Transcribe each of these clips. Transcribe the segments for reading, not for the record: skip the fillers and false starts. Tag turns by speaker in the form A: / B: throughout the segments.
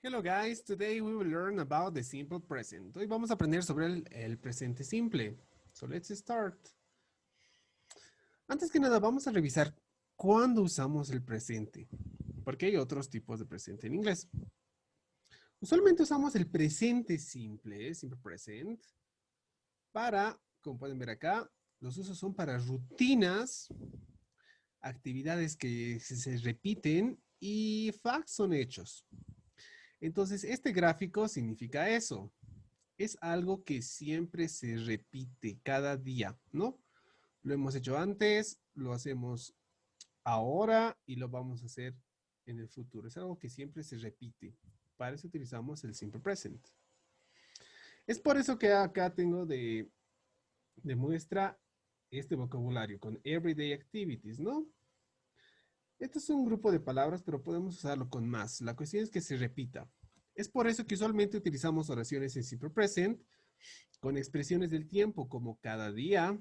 A: Hello guys, today we will learn about the simple present. Hoy vamos a aprender sobre el presente simple. So let's start. Antes que nada, vamos a revisar cuándo usamos el presente, porque hay otros tipos de presente en inglés. Usualmente usamos el presente simple, simple present, para, como pueden ver acá, los usos son para rutinas, actividades que se repiten y facts son hechos. Entonces, este gráfico significa eso. Es algo que siempre se repite cada día, ¿no? Lo hemos hecho antes, lo hacemos ahora y lo vamos a hacer en el futuro. Es algo que siempre se repite. Para eso utilizamos el simple present. Es por eso que acá tengo de muestra este vocabulario con everyday activities, ¿no? Este es un grupo de palabras, pero podemos usarlo con más. La cuestión es que se repita. Es por eso que usualmente utilizamos oraciones en simple present con expresiones del tiempo como cada día.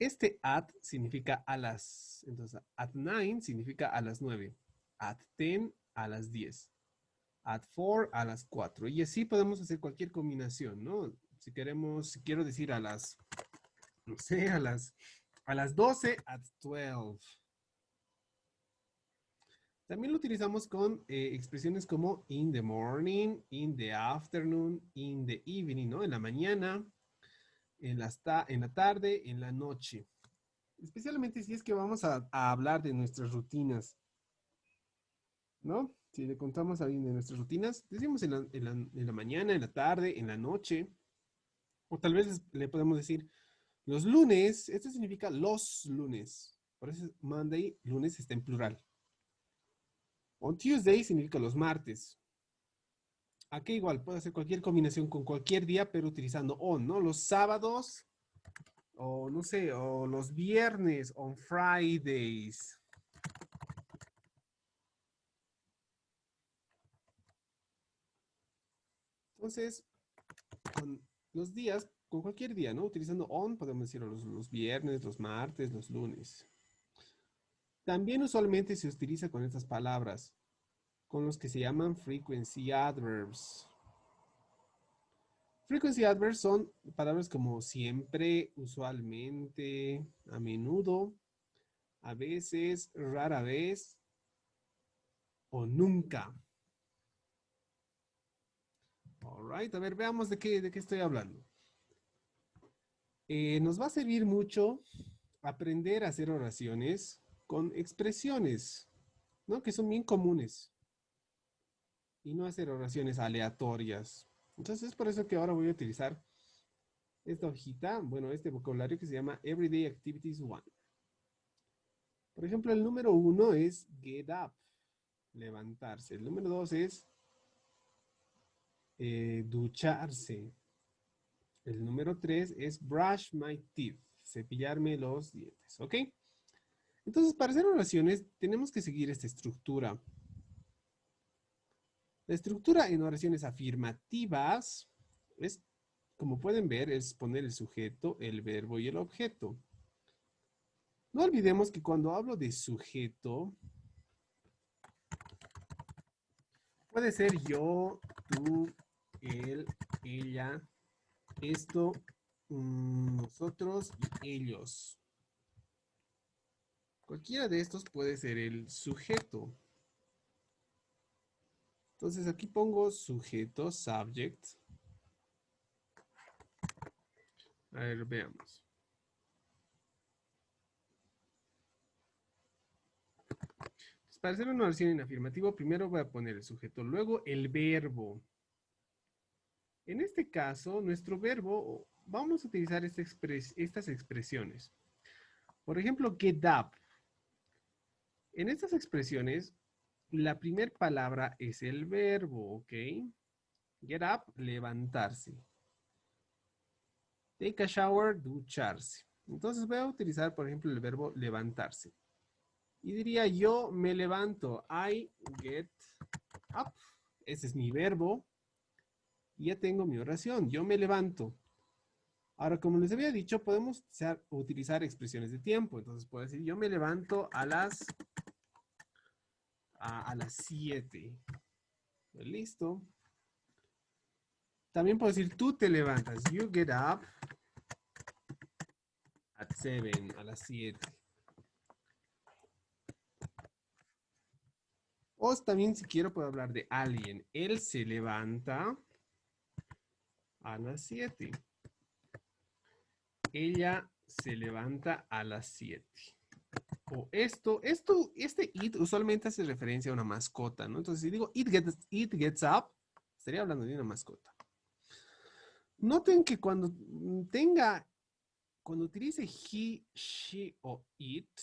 A: Este at significa a las, entonces at 9 significa a las 9, at 10 a las 10, at 4 a las 4. Y así podemos hacer cualquier combinación, ¿no? Si queremos, si quiero decir a las, no sé, a las 12, at 12. También lo utilizamos con expresiones como in the morning, in the afternoon, in the evening, ¿no? En la mañana, en la tarde, en la noche. Especialmente si es que vamos a hablar de nuestras rutinas, ¿no? Si le contamos a alguien de nuestras rutinas, decimos en la mañana, en la tarde, en la noche, o tal vez le podemos decir los lunes, esto significa los lunes, por eso Monday, lunes está en plural. On Tuesday significa los martes. Aquí igual puede hacer cualquier combinación con cualquier día, pero utilizando on, ¿no? Los sábados, o no sé, o los viernes, on Fridays. Entonces, con los días, con cualquier día, ¿no? Utilizando on, podemos decir los viernes, los martes, los lunes. También usualmente se utiliza con estas palabras, con los que se llaman frequency adverbs. Frequency adverbs son palabras como siempre, usualmente, a menudo, a veces, rara vez o nunca. All right, a ver, veamos de qué estoy hablando. Nos va a servir mucho aprender a hacer oraciones con expresiones, ¿no? Que son bien comunes y no hacer oraciones aleatorias. Entonces es por eso que ahora voy a utilizar esta hojita, bueno, este vocabulario que se llama Everyday Activities 1. Por ejemplo, el número 1 es get up, levantarse. El número 2 es ducharse. El número 3 es brush my teeth, cepillarme los dientes, ¿ok? Entonces, para hacer oraciones tenemos que seguir esta estructura. La estructura en oraciones afirmativas es, como pueden ver, es poner el sujeto, el verbo y el objeto. No olvidemos que cuando hablo de sujeto, puede ser yo, tú, él, ella, esto, nosotros y ellos. Cualquiera de estos puede ser el sujeto. Entonces aquí pongo sujeto, subject. A ver, veamos. Para hacer una oración en afirmativo, primero voy a poner el sujeto, luego el verbo. En este caso, nuestro verbo, vamos a utilizar estas expresiones. Por ejemplo, get up. En estas expresiones, la primera palabra es el verbo, ¿ok? Get up, levantarse. Take a shower, ducharse. Entonces voy a utilizar, por ejemplo, el verbo levantarse. Y diría yo me levanto. I get up. Ese es mi verbo. Y ya tengo mi oración. Yo me levanto. Ahora, como les había dicho, podemos utilizar expresiones de tiempo. Entonces puedo decir, yo me levanto a las 7. Listo. También puedo decir tú te levantas. You get up at 7, a las 7. O también si quiero puedo hablar de alguien. Él se levanta a las 7. Ella se levanta a las 7. O este it usualmente hace referencia a una mascota, ¿no? Entonces, si digo it gets up, estaría hablando de una mascota. Noten que cuando utilice he, she o it,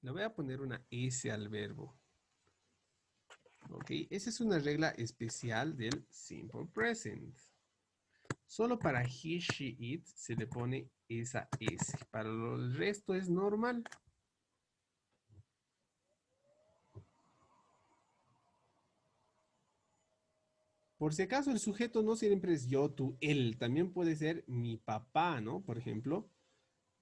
A: le voy a poner una S al verbo. ¿Ok? Esa es una regla especial del simple present. Solo para he, she, it se le pone esa S. Para el resto es normal. Por si acaso el sujeto no siempre es yo, tú, él. También puede ser mi papá, ¿no? Por ejemplo,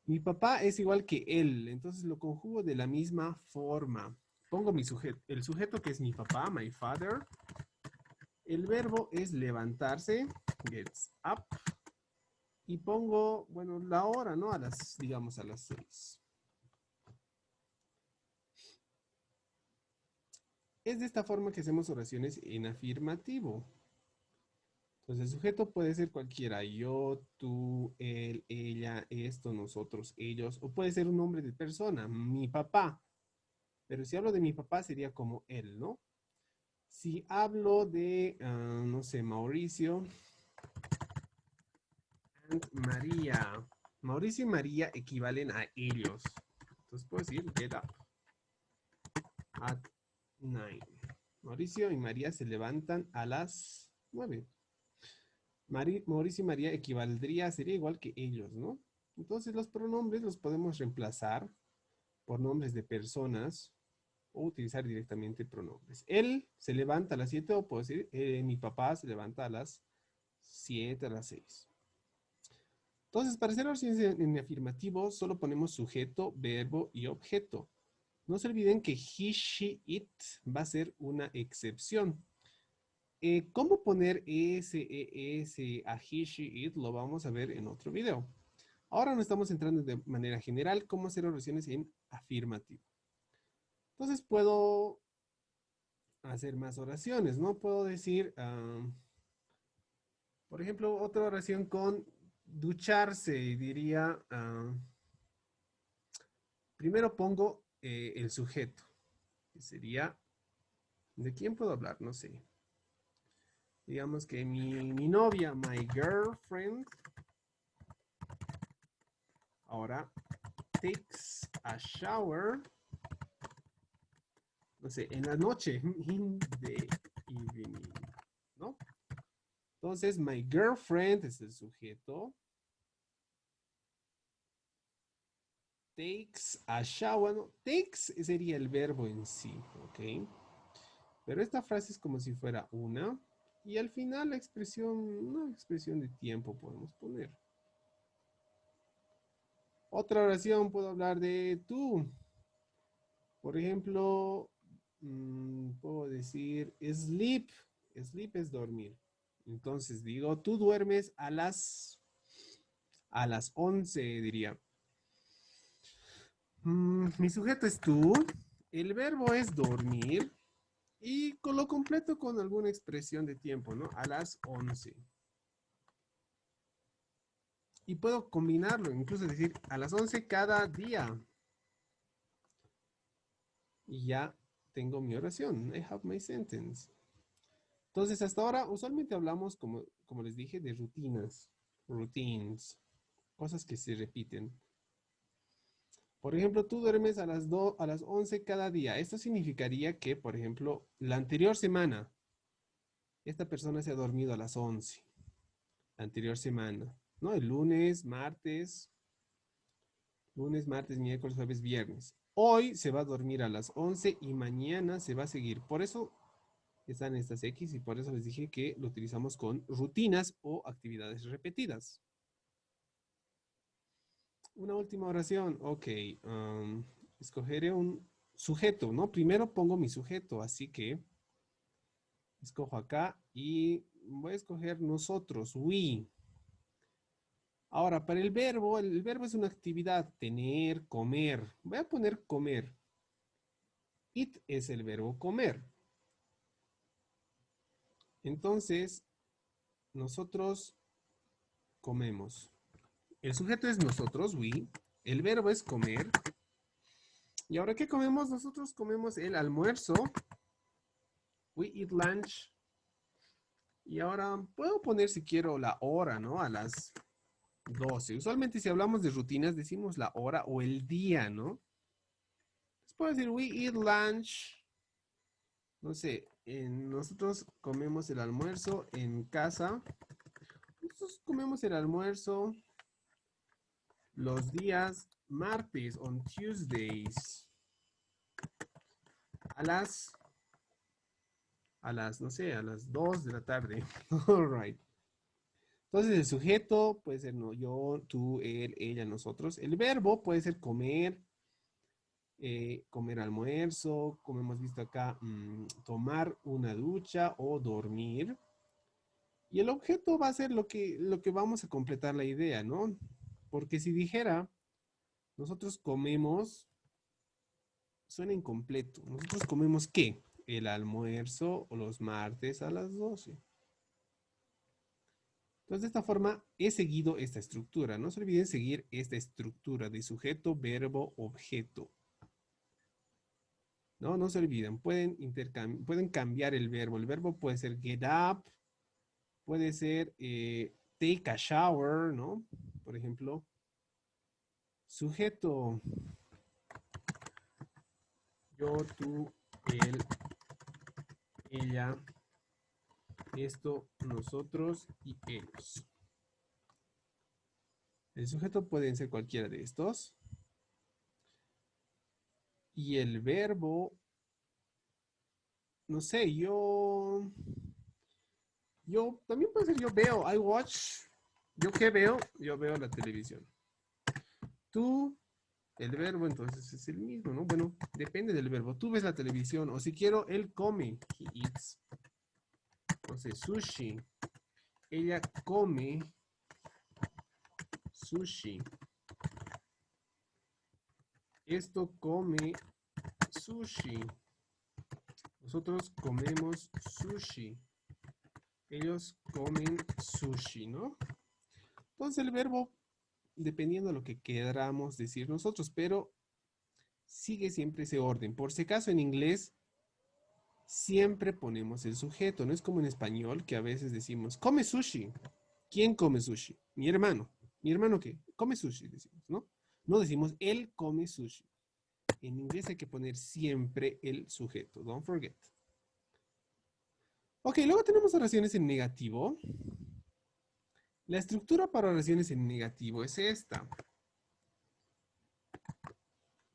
A: mi papá es igual que él. Entonces lo conjugo de la misma forma. Pongo el sujeto que es mi papá, my father. El verbo es levantarse, gets up. Y pongo, bueno, la hora, ¿no? Digamos, a las 6. Es de esta forma que hacemos oraciones en afirmativo. Entonces, el sujeto puede ser cualquiera. Yo, tú, él, ella, esto, nosotros, ellos. O puede ser un nombre de persona, mi papá. Pero si hablo de mi papá sería como él, ¿no? Si hablo de, no sé, Mauricio and María. Mauricio y María equivalen a ellos. Entonces puedo decir get up at 9. Mauricio y María se levantan a las 9. Mauricio y María sería igual que ellos, ¿no? Entonces los pronombres los podemos reemplazar por nombres de personas o utilizar directamente pronombres. Él se levanta a las 7 o puedo decir mi papá se levanta a las 7, a las 6. Entonces, para hacer oraciones en afirmativo, solo ponemos sujeto, verbo y objeto. No se olviden que he, she, it va a ser una excepción. ¿Cómo poner ese a he, she, it? Lo vamos a ver en otro video. Ahora nos estamos entrando de manera general cómo hacer oraciones en afirmativo. Entonces puedo hacer más oraciones, ¿no? Puedo decir, por ejemplo, otra oración con ducharse y diría, primero pongo el sujeto, que sería, ¿de quién puedo hablar? No sé. Digamos que mi novia, my girlfriend, ahora takes a shower, no sé, en la noche, in the evening, ¿no? Entonces, my girlfriend es el sujeto. Takes a shower. No, takes sería el verbo en sí, ¿ok? Pero esta frase es como si fuera una. Y al final la expresión, una expresión de tiempo podemos poner. Otra oración puedo hablar de tú. Por ejemplo, puedo decir sleep. Sleep es dormir. Entonces digo, tú duermes a las 11, diría. Mi sujeto es tú. El verbo es dormir. Y lo completo con alguna expresión de tiempo, ¿no? A las 11. Y puedo combinarlo, incluso decir a las 11 cada día. Y ya tengo mi oración. I have my sentence. Entonces, hasta ahora, usualmente hablamos, como les dije, de rutinas. Routines. Cosas que se repiten. Por ejemplo, tú duermes a las 11 cada día. Esto significaría que, por ejemplo, la anterior semana, esta persona se ha dormido a las 11. La anterior semana, ¿no? El lunes, martes, miércoles, jueves, viernes. Hoy se va a dormir a las 11 y mañana se va a seguir. Por eso están estas X y por eso les dije que lo utilizamos con rutinas o actividades repetidas. Una última oración. Ok. Escogeré un sujeto, ¿no? Primero pongo mi sujeto, así que Escojo acá y voy a escoger nosotros, we. Ahora, para el verbo es una actividad, tener, comer. Voy a poner comer. Eat es el verbo comer. Entonces, nosotros comemos. El sujeto es nosotros, we. El verbo es comer. ¿Y ahora qué comemos? Nosotros comemos el almuerzo. We eat lunch. Y ahora puedo poner si quiero la hora, ¿no? A las 12. Usualmente si hablamos de rutinas decimos la hora o el día, ¿no? Entonces puedo decir we eat lunch. No sé, nosotros comemos el almuerzo en casa. Nosotros comemos el almuerzo los días martes, on Tuesdays, a las, no sé, a las 2 de la tarde. All right. Entonces el sujeto puede ser no, yo, tú, él, ella, nosotros. El verbo puede ser comer, comer almuerzo, como hemos visto acá, tomar una ducha o dormir. Y el objeto va a ser lo que vamos a completar la idea, ¿no? Porque si dijera, nosotros comemos, suena incompleto. Nosotros comemos ¿qué? El almuerzo o los martes a las 12. Entonces, de esta forma he seguido esta estructura. No se olviden seguir esta estructura de sujeto, verbo, objeto. No, no se olviden. Pueden cambiar el verbo. El verbo puede ser get up, puede ser take a shower, ¿no? Por ejemplo, sujeto, yo, tú, él, ella, esto, nosotros y ellos. El sujeto pueden ser cualquiera de estos. Y el verbo, no sé, yo también puede ser yo veo, I watch. ¿Yo qué veo? Yo veo la televisión. Tú, el verbo entonces es el mismo, ¿no? Bueno, depende del verbo. Tú ves la televisión o si quiero, él come. He eats. Entonces, sushi. Ella come sushi. Esto come sushi. Nosotros comemos sushi. Ellos comen sushi, ¿no? Entonces el verbo, dependiendo de lo que queramos decir nosotros, pero sigue siempre ese orden. Por si acaso en inglés siempre ponemos el sujeto. No es como en español que a veces decimos, come sushi. ¿Quién come sushi? Mi hermano. ¿Mi hermano qué? Come sushi, decimos, ¿no? No decimos, él come sushi. En inglés hay que poner siempre el sujeto. Don't forget. Ok, luego tenemos oraciones en negativo. La estructura para oraciones en negativo es esta.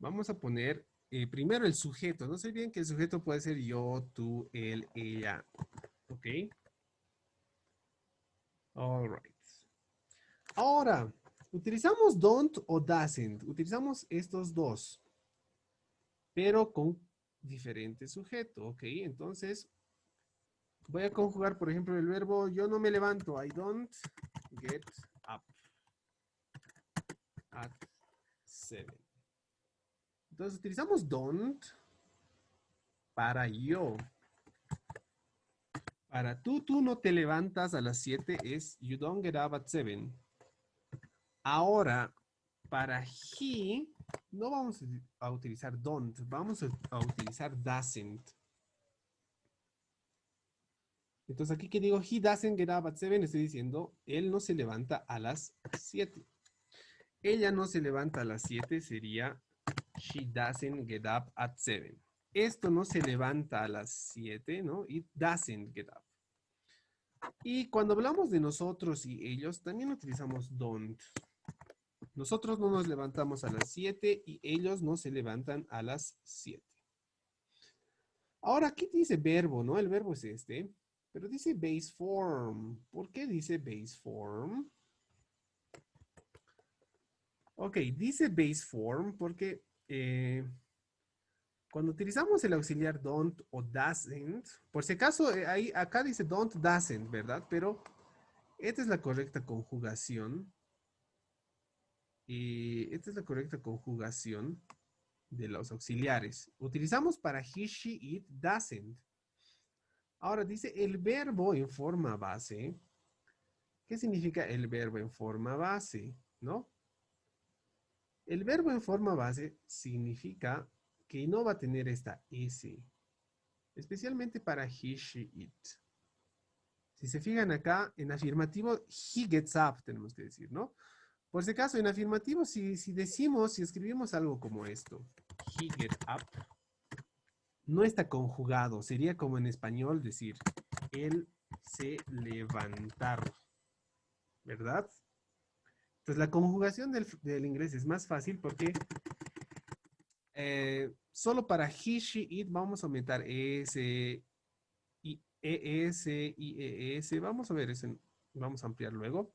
A: Vamos a poner primero el sujeto. No sé bien que el sujeto puede ser yo, tú, él, ella. ¿Ok? All right. Ahora, utilizamos don't o doesn't. Utilizamos estos dos, pero con diferente sujeto. ¿Ok? Entonces, voy a conjugar, por ejemplo, el verbo yo no me levanto. I don't get up at 7. Entonces, utilizamos don't para yo. Para tú no te levantas a las 7 es you don't get up at 7. Ahora, para he, no vamos a utilizar don't, vamos a utilizar doesn't. Entonces aquí que digo he doesn't get up at 7, estoy diciendo él no se levanta a las 7. Ella no se levanta a las 7 sería she doesn't get up at 7. Esto no se levanta a las 7, ¿no? It doesn't get up. Y cuando hablamos de nosotros y ellos, también utilizamos don't. Nosotros no nos levantamos a las 7 y ellos no se levantan a las 7. Ahora, aquí dice verbo, ¿no? El verbo es este, pero dice base form. ¿Por qué dice base form? Ok, dice base form porque Cuando utilizamos el auxiliar don't o doesn't, por si acaso, ahí, acá dice don't, doesn't, ¿verdad? Pero esta es la correcta conjugación. Y esta es la correcta conjugación de los auxiliares. Utilizamos para he, she, it, doesn't. Ahora dice el verbo en forma base. ¿Qué significa el verbo en forma base? ¿No? El verbo en forma base significa que no va a tener esta S, especialmente para he, she, it. Si se fijan acá, en afirmativo, he gets up, tenemos que decir, ¿no? Por si acaso, en afirmativo, si decimos, si escribimos algo como esto, he gets up, no está conjugado. Sería como en español decir, él se levantar, ¿verdad? Entonces, la conjugación del inglés es más fácil porque solo para he, she, it vamos a aumentar s, i, es, i, es. Vamos a ver eso, vamos a ampliar luego.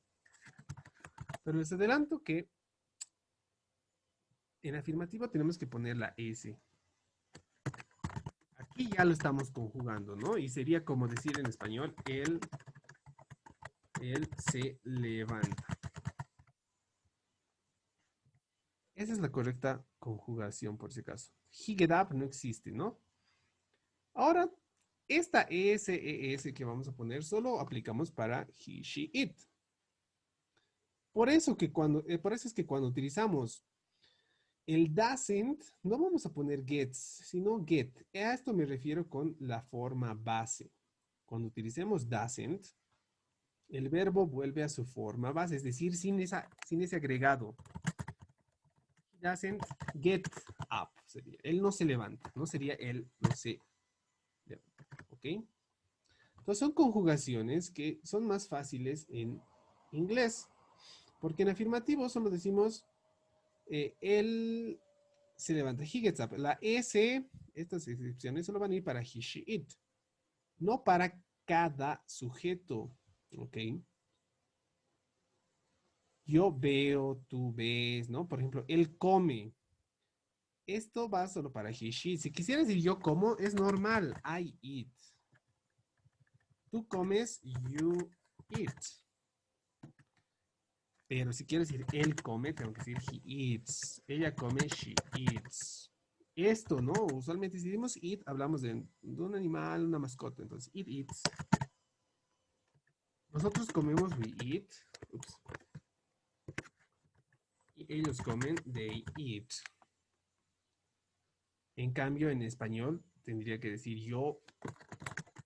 A: Pero les adelanto que en afirmativo tenemos que poner la s. Aquí ya lo estamos conjugando, ¿no? Y sería como decir en español, él se levanta. Esa es la correcta conjugación, por si acaso. He get up no existe, ¿no? Ahora, esta ES que vamos a poner solo aplicamos para he, she, it. Por eso es que cuando utilizamos el doesn't, no vamos a poner gets, sino get. A esto me refiero con la forma base. Cuando utilicemos doesn't, el verbo vuelve a su forma base, es decir, sin ese agregado. He doesn't get up. Sería. Él no se levanta, no sería él no se levanta. ¿Ok? Entonces son conjugaciones que son más fáciles en inglés, porque en afirmativo solo decimos él se levanta, he gets up. La S, estas excepciones solo van a ir para he, she, it, no para cada sujeto, ¿ok? Yo veo, tú ves, ¿no? Por ejemplo, él come. Esto va solo para he, she. Si quisiera decir yo como, es normal, I eat. Tú comes, you eat. Pero si quiero decir él come, tengo que decir he eats. Ella come, she eats. Esto, ¿no? Usualmente si decimos eat, hablamos de un animal, una mascota. Entonces, it eats. Nosotros comemos, we eat. Ups. Y ellos comen, they eat. En cambio, en español tendría que decir yo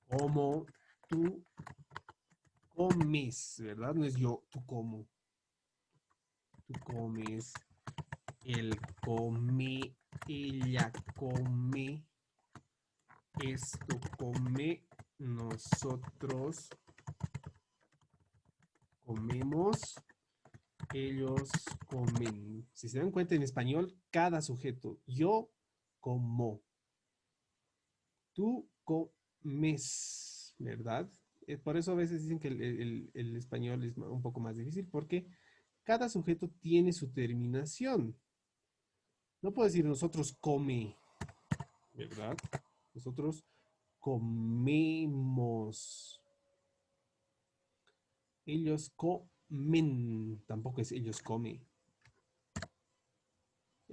A: como, tú comes, ¿verdad? No es yo, tú como. Tú comes, él come, ella come, esto come, nosotros comemos, ellos comen. Si se dan cuenta en español, cada sujeto, yo como, tú comes, ¿verdad? Por eso a veces dicen que el español es un poco más difícil porque cada sujeto tiene su terminación. No puedo decir nosotros come, ¿verdad? Nosotros comemos. Ellos comen. Tampoco es ellos come.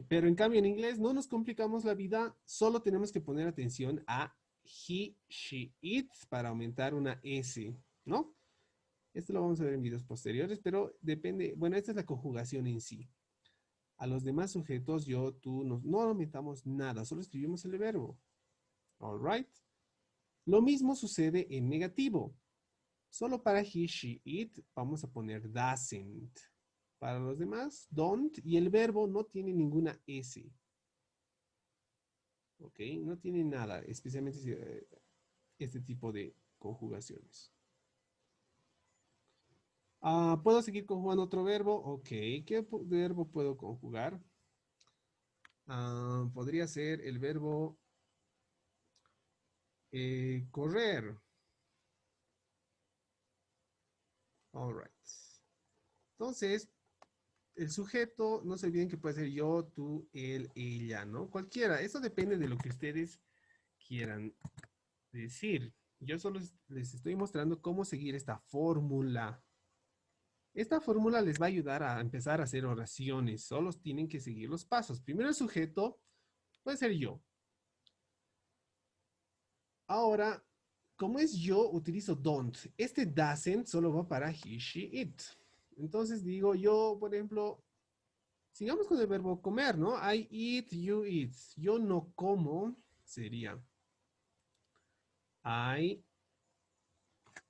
A: Pero en cambio en inglés no nos complicamos la vida. Solo tenemos que poner atención a he, she, it para aumentar una S, ¿no? Esto lo vamos a ver en videos posteriores, pero depende. Bueno, esta es la conjugación en sí. A los demás sujetos, yo, tú, no aumentamos nada. Solo escribimos el verbo. All right. Lo mismo sucede en negativo. Solo para he, she, it vamos a poner doesn't. Para los demás, don't. Y el verbo no tiene ninguna S. ¿Ok? No tiene nada, especialmente este tipo de conjugaciones. ¿Puedo seguir conjugando otro verbo? Ok. ¿Qué verbo puedo conjugar? Podría ser el verbo correr. All right. Entonces, el sujeto, no se olviden que puede ser yo, tú, él, ella, ¿no? Cualquiera. Eso depende de lo que ustedes quieran decir. Yo solo les estoy mostrando cómo seguir esta fórmula. Esta fórmula les va a ayudar a empezar a hacer oraciones. Solo tienen que seguir los pasos. Primero el sujeto puede ser yo. Ahora, como es yo, utilizo don't. Este doesn't solo va para he, she, it. Entonces digo yo, por ejemplo, sigamos con el verbo comer, ¿no? I eat, you eat. Yo no como, sería I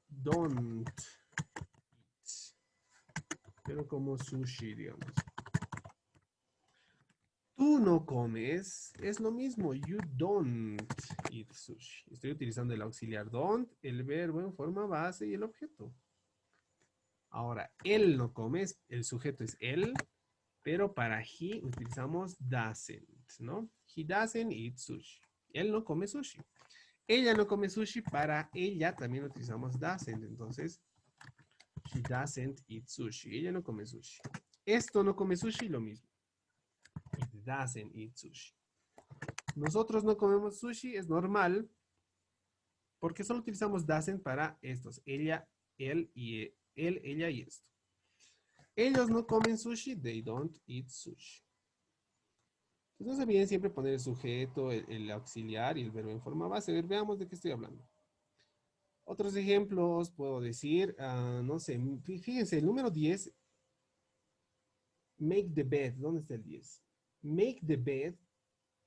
A: don't eat. Pero como sushi, digamos. Tú no comes, es lo mismo. You don't eat sushi. Estoy utilizando el auxiliar don't, el verbo en forma base y el objeto. Ahora, él no come, el sujeto es él, pero para he utilizamos doesn't, ¿no? He doesn't eat sushi. Él no come sushi. Ella no come sushi, para ella también utilizamos doesn't. Entonces, she doesn't eat sushi. Ella no come sushi. Esto no come sushi, lo mismo. It doesn't eat sushi. Nosotros no comemos sushi, es normal, porque solo utilizamos doesn't para estos. Ella, él, y él, ella y esto. Ellos no comen sushi, they don't eat sushi. Entonces no se olviden siempre poner el sujeto, el auxiliar y el verbo en forma base. A ver, veamos de qué estoy hablando. Otros ejemplos puedo decir, no sé, fíjense, el número 10, make the bed. ¿Dónde está el 10? Make the bed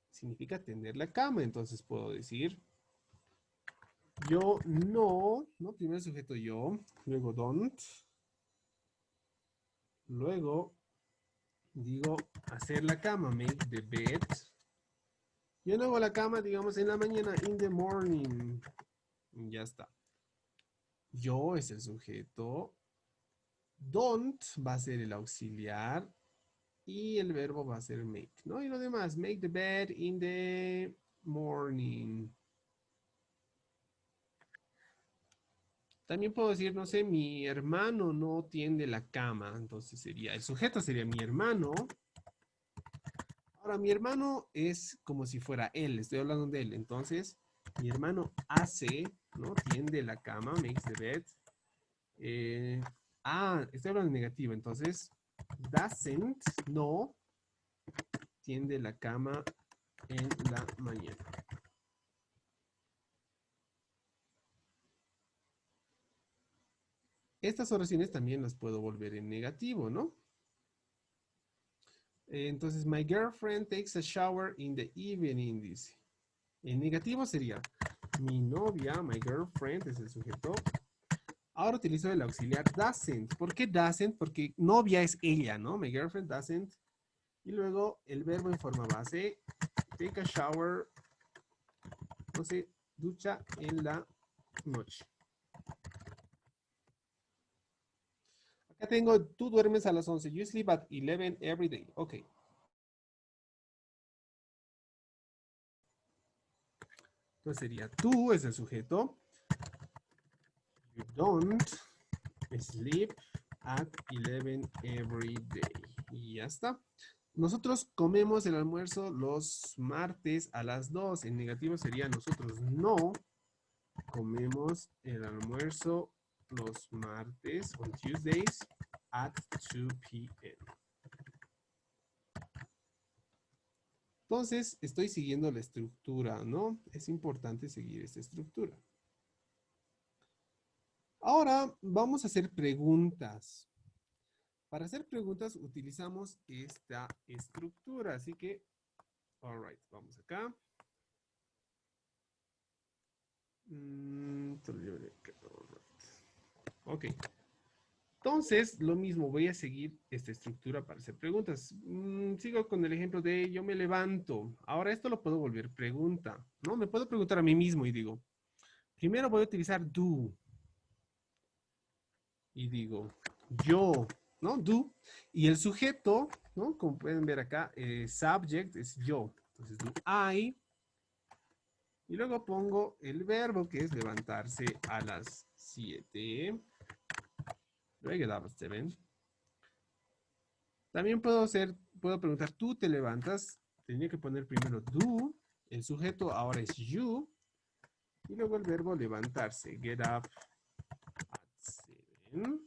A: significa tender la cama. Entonces puedo decir, yo no, primero el sujeto yo, luego don't, luego digo hacer la cama, make the bed. Yo no hago la cama, digamos, en la mañana, in the morning. Ya está. Yo es el sujeto. Don't va a ser el auxiliar. Y el verbo va a ser make, ¿no? Y lo demás, make the bed in the morning. También puedo decir, no sé, mi hermano no tiende la cama. Entonces sería, el sujeto sería mi hermano. Ahora, mi hermano es como si fuera él, estoy hablando de él. Entonces, mi hermano hace, ¿no? Tiende la cama, makes the bed. Estoy hablando en negativo, entonces, doesn't, no, tiende la cama en la mañana. Estas oraciones también las puedo volver en negativo, ¿no? Entonces, my girlfriend takes a shower in the evening, dice. En negativo sería, mi novia, my girlfriend, es el sujeto. Ahora utilizo el auxiliar doesn't. ¿Por qué doesn't? Porque novia es ella, ¿no? My girlfriend doesn't. Y luego el verbo en forma base, take a shower, no sé, ducha en la noche. Acá tengo, tú duermes a las 11. You sleep at 11 every day. Ok. Entonces sería, tú es el sujeto. You don't sleep at 11 every day. Y ya está. Nosotros comemos el almuerzo los martes a las 2. En negativo sería nosotros no comemos el almuerzo los martes, on Tuesdays, at 2 p.m. Entonces, estoy siguiendo la estructura, ¿no? Es importante seguir esta estructura. Ahora vamos a hacer preguntas. Para hacer preguntas utilizamos esta estructura, así que, all right, vamos acá. Ok. Entonces, lo mismo, voy a seguir esta estructura para hacer preguntas. Sigo con el ejemplo de yo me levanto. Ahora esto lo puedo volver pregunta, ¿no? Me puedo preguntar a mí mismo y digo, primero voy a utilizar do. Y digo, yo, ¿no? Do. Y el sujeto, ¿no? Como pueden ver acá, subject es yo. Entonces, do I. Y luego pongo el verbo que es levantarse a las 7. Luego daba 7. También puedo preguntar, ¿tú te levantas? Tendría que poner primero do, el sujeto ahora es you, y luego el verbo levantarse, get up at 7.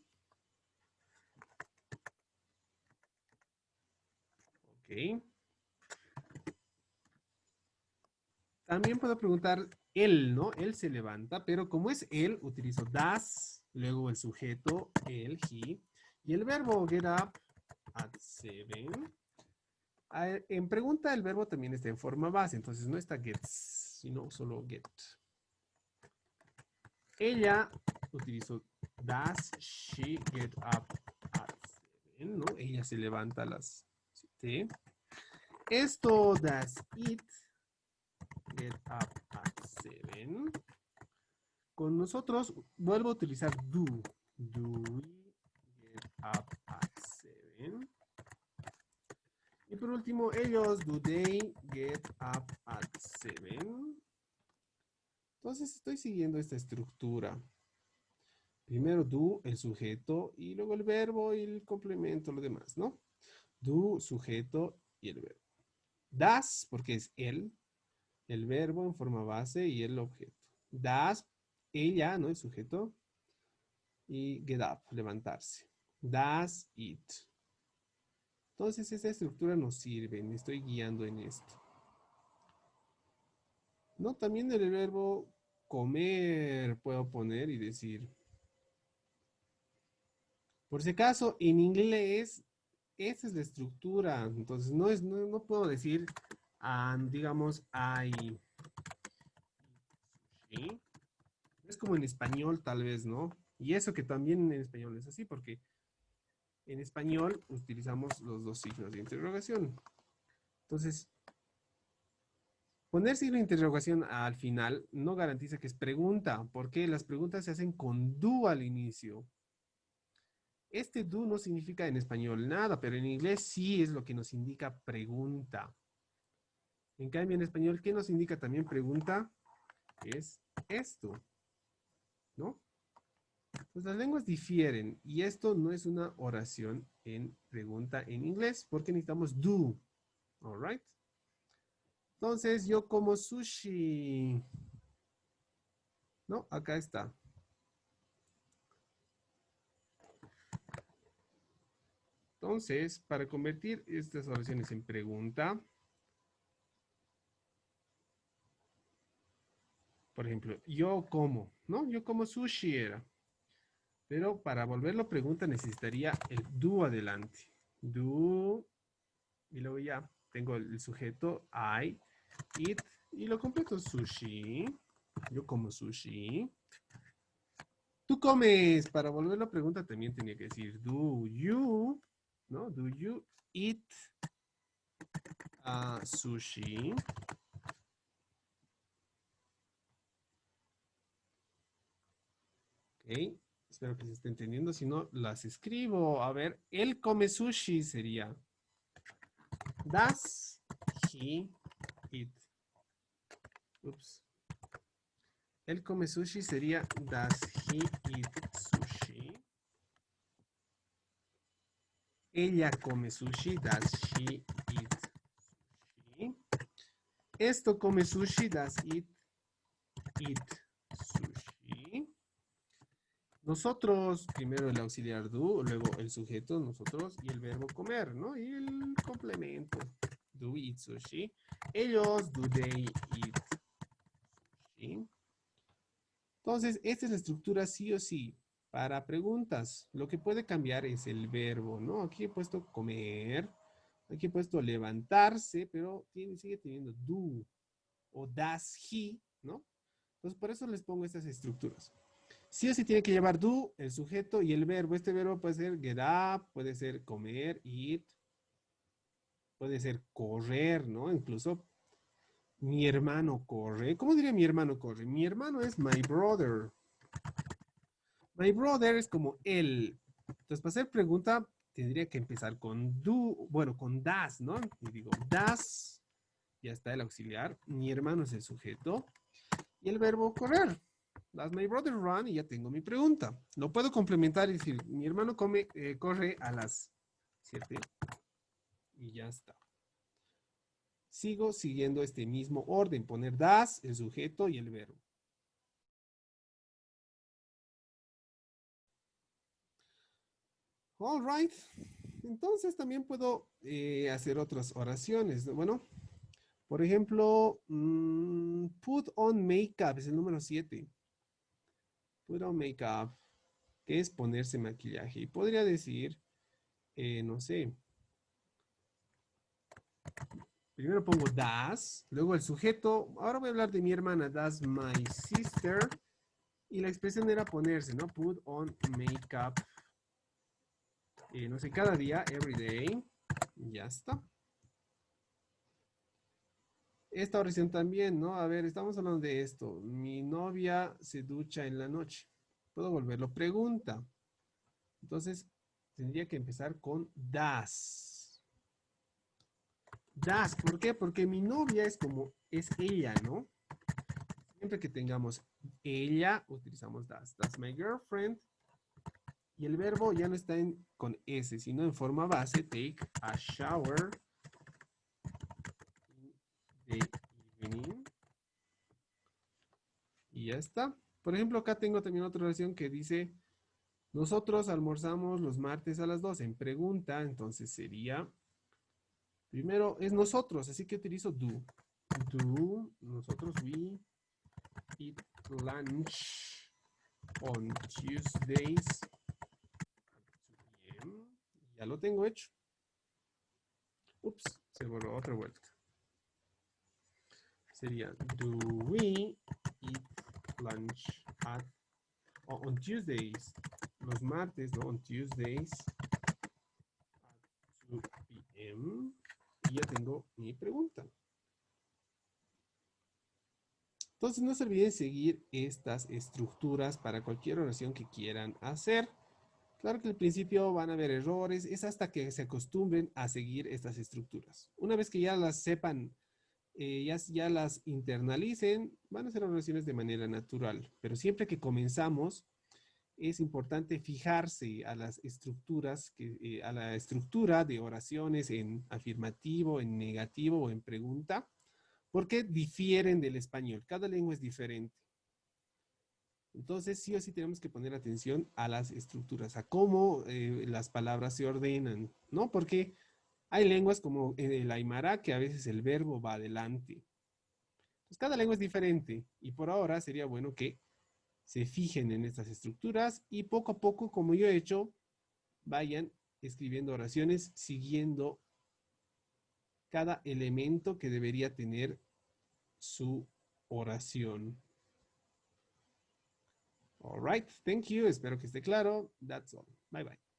A: Ok. También puedo preguntar él, ¿no? Él se levanta, pero como es él, utilizo das, luego el sujeto, él, he, y el verbo get up at 7. En pregunta el verbo también está en forma base, entonces no está gets, sino solo get. Ella utilizó does she get up at 7, ¿no? Ella se levanta a las 7. Esto does it get up at 7. Con nosotros vuelvo a utilizar do. Do we get up at 7? Y por último, ellos, do they get up at 7? Entonces estoy siguiendo esta estructura. Primero do, el sujeto, y luego el verbo y el complemento, lo demás, ¿no? Do, sujeto y el verbo. Das, porque es él, el verbo en forma base y el objeto. Das, ella, ¿no? El sujeto. Y get up, levantarse. Does it. Entonces esta estructura nos sirve, me estoy guiando en esto. No, también el verbo comer puedo poner y decir. Por si acaso, en inglés, esa es la estructura. Entonces no puedo decir, digamos, I sushi. Es como en español tal vez, ¿no? Y eso que también en español es así, porque en español utilizamos los dos signos de interrogación. Entonces, poner signo de interrogación al final no garantiza que es pregunta, porque las preguntas se hacen con do al inicio. Este do no significa en español nada, pero en inglés sí es lo que nos indica pregunta. En cambio, en español, ¿qué nos indica también pregunta? Es esto, ¿no? Pues las lenguas difieren y esto no es una oración en pregunta en inglés porque necesitamos do. All right. Entonces, yo como sushi. No, acá está. Entonces, para convertir estas oraciones en pregunta, por ejemplo, yo como, ¿no? Yo como sushi era. Pero para volverlo pregunta necesitaría el do adelante. Do, y luego ya tengo el sujeto I, eat, y lo completo sushi. Yo como sushi. Tú comes, para volverlo pregunta también tenía que decir do you, ¿no? Do you eat sushi? Ok, espero que se esté entendiendo. Si no, las escribo. A ver, él come sushi sería. Does he eat? Ups. Él come sushi sería. Does he eat sushi? Ella come sushi. Does she eat sushi? Esto come sushi. Does it eat sushi? Nosotros, primero el auxiliar do, luego el sujeto, nosotros, y el verbo comer, ¿no? Y el complemento. Do we eat sushi? Ellos, do they eat sushi? Entonces, esta es la estructura sí o sí para preguntas. Lo que puede cambiar es el verbo, ¿no? Aquí he puesto comer, aquí he puesto levantarse, pero sigue teniendo do o does he, ¿no? Entonces, por eso les pongo estas estructuras. Sí o sí tiene que llevar do, el sujeto y el verbo. Este verbo puede ser get up, puede ser comer, eat, puede ser correr, ¿no? Incluso mi hermano corre. ¿Cómo diría mi hermano corre? Mi hermano es my brother. My brother es como él. Entonces, para hacer pregunta, tendría que empezar con do, bueno, con das, ¿no? Y digo, das, ya está el auxiliar. Mi hermano es el sujeto. Y el verbo correr. Does my brother run? Y ya tengo mi pregunta. Lo puedo complementar y decir, mi hermano corre a las 7. y ya está. Sigo siguiendo este mismo orden, poner das, el sujeto y el verbo. All right. Entonces también puedo hacer otras oraciones. Bueno, por ejemplo, put on makeup es el número 7. Put on makeup, que es ponerse maquillaje. Y podría decir, no sé, primero pongo das, luego el sujeto. Ahora voy a hablar de mi hermana, das my sister. Y la expresión era ponerse, ¿no? Put on makeup. No sé, cada día, every day. Ya está. Esta oración también, ¿no? A ver, estamos hablando de esto. Mi novia se ducha en la noche. Puedo volverlo pregunta. Entonces, tendría que empezar con das. Das, ¿por qué? Porque mi novia es como, es ella, ¿no? Siempre que tengamos ella, utilizamos das. That's my girlfriend. Y el verbo ya no está con S, sino en forma base. Take a shower in the evening. Y ya está. Por ejemplo, acá tengo también otra oración que dice, nosotros almorzamos los martes a las 12 en pregunta, entonces sería, primero es nosotros, así que utilizo do. Do, nosotros, we eat lunch on Tuesdays at 2 p.m. Ya lo tengo hecho. Ups, se borró otra vuelta. Sería, do we eat lunch at, on Tuesdays, los martes, ¿no? On Tuesdays at 2 p.m. Y ya tengo mi pregunta. Entonces no se olviden seguir estas estructuras para cualquier oración que quieran hacer. Claro que al principio van a haber errores, es hasta que se acostumbren a seguir estas estructuras. Una vez que ya las sepan, ya las internalicen, van a ser oraciones de manera natural. Pero siempre que comenzamos, es importante fijarse a las estructuras, a la estructura de oraciones en afirmativo, en negativo o en pregunta, porque difieren del español. Cada lengua es diferente. Entonces, sí o sí tenemos que poner atención a las estructuras, a cómo las palabras se ordenan, ¿no? Porque hay lenguas como el aymara que a veces el verbo va adelante. Pues cada lengua es diferente y por ahora sería bueno que se fijen en estas estructuras y poco a poco, como yo he hecho, vayan escribiendo oraciones siguiendo cada elemento que debería tener su oración. All right, thank you. Espero que esté claro. That's all. Bye bye.